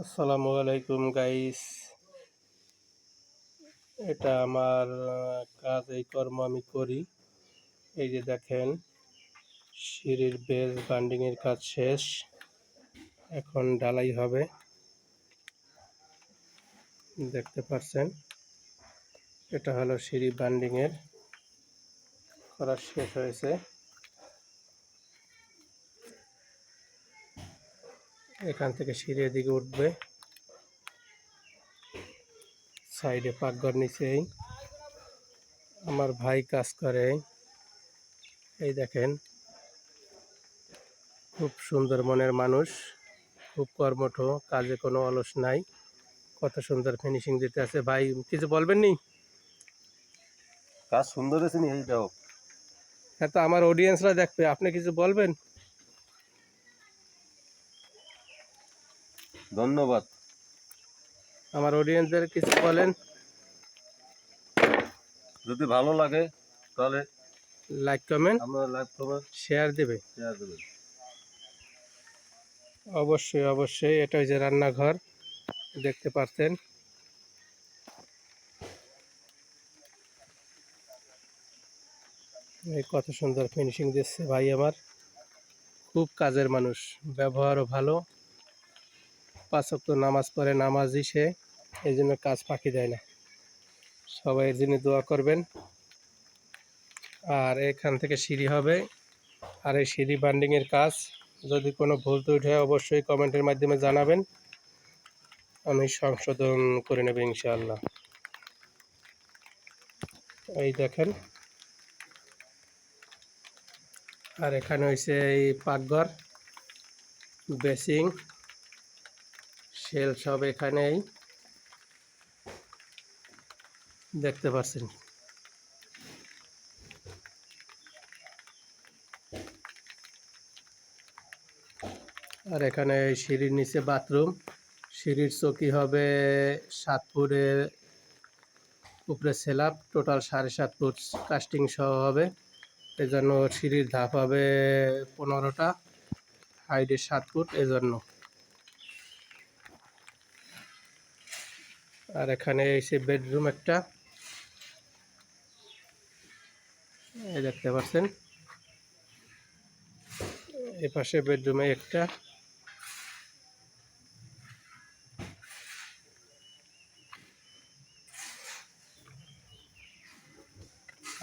আসসালামু আলাইকুম গাইস। এটা আমার কাজ, এই কর্ম আমি করি। এই যে দেখেন, সিঁড়ির বেস বান্ডিং এর কাজ শেষ, এখন ঢালাই হবে। দেখতে পাচ্ছেন, এটা হলো সিঁড়ি বান্ডিং এর করা শেষ হয়েছে। এখান থেকে সিঁড়ির দিকে উঠবে, সাইডে পাকঘর নিচেই আমার ভাই কাজ করে। এই দেখেন, খুব সুন্দর মনের মানুষ, খুব কর্মঠ, কাজে কোনো অলস নাই। কত সুন্দর ফিনিশিং দিতে আছে। ভাই কিছু বলবেন নি? কাজ সুন্দর হয়েছে নি? এই দাও। হ্যাঁ, তো আমার অডিয়েন্সরা দেখবে, আপনি কিছু বলবেন? ধন্যবাদ। আমার অডিয়েন্সদের কিছু বলেন। যদি ভালো লাগে তাহলে লাইক কমেন্ট আমরা লাইক করবেন, শেয়ার দেবে। শেয়ার দেবেন। অবশ্যই অবশ্যই। এটা হচ্ছে রান্নাঘর, দেখতে পাচ্ছেন। এই কত সুন্দর ফিনিশিং দিচ্ছে ভাই আমার, খুব কাজের মানুষ, ব্যবহারও ভালো, 5 ওয়াক্ত নামাজ পড়ে, নামাজই সে, এই জন্য কাজ ফাঁকি দেয় না। সবাই এর জন্য দোয়া করবেন। আর এখান থেকে সিঁড়ি হবে, আর এই সিঁড়ি বান্ডিং এর কাজ যদি কোনো ভুল ত্রুটি হয় অবশ্যই কমেন্টের মাধ্যমে জানাবেন, আমি সংশোধন করে নেব ইনশাআল্লাহ। এই দেখেন, আর এখানে হয়েছে এই পাকঘর, বেসিং, শেল সব এখানেই দেখতে পাচ্ছেন। আর এখানে সিঁড়ির নিচে বাথরুম, সিঁড়ির চৌকি হবে 7 ফুটের উপরে স্ল্যাব, টোটাল 7.5 ফুট কাস্টিং সহ হবে। এজন্য সিঁড়ির ধাপ হবে 15টা, হাইটে 7 ফুট এজন্য। আর এখানে এসে বেডরুম একটা, এই দেখতে পাচ্ছেন। এই পাশে বেডরুমে একটা,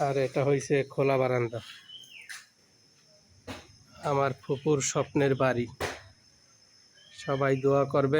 আর এটা হয়েছে খোলা বারান্দা, আমার ফুপুর স্বপ্নের বাড়ি। সবাই দোয়া করবেন।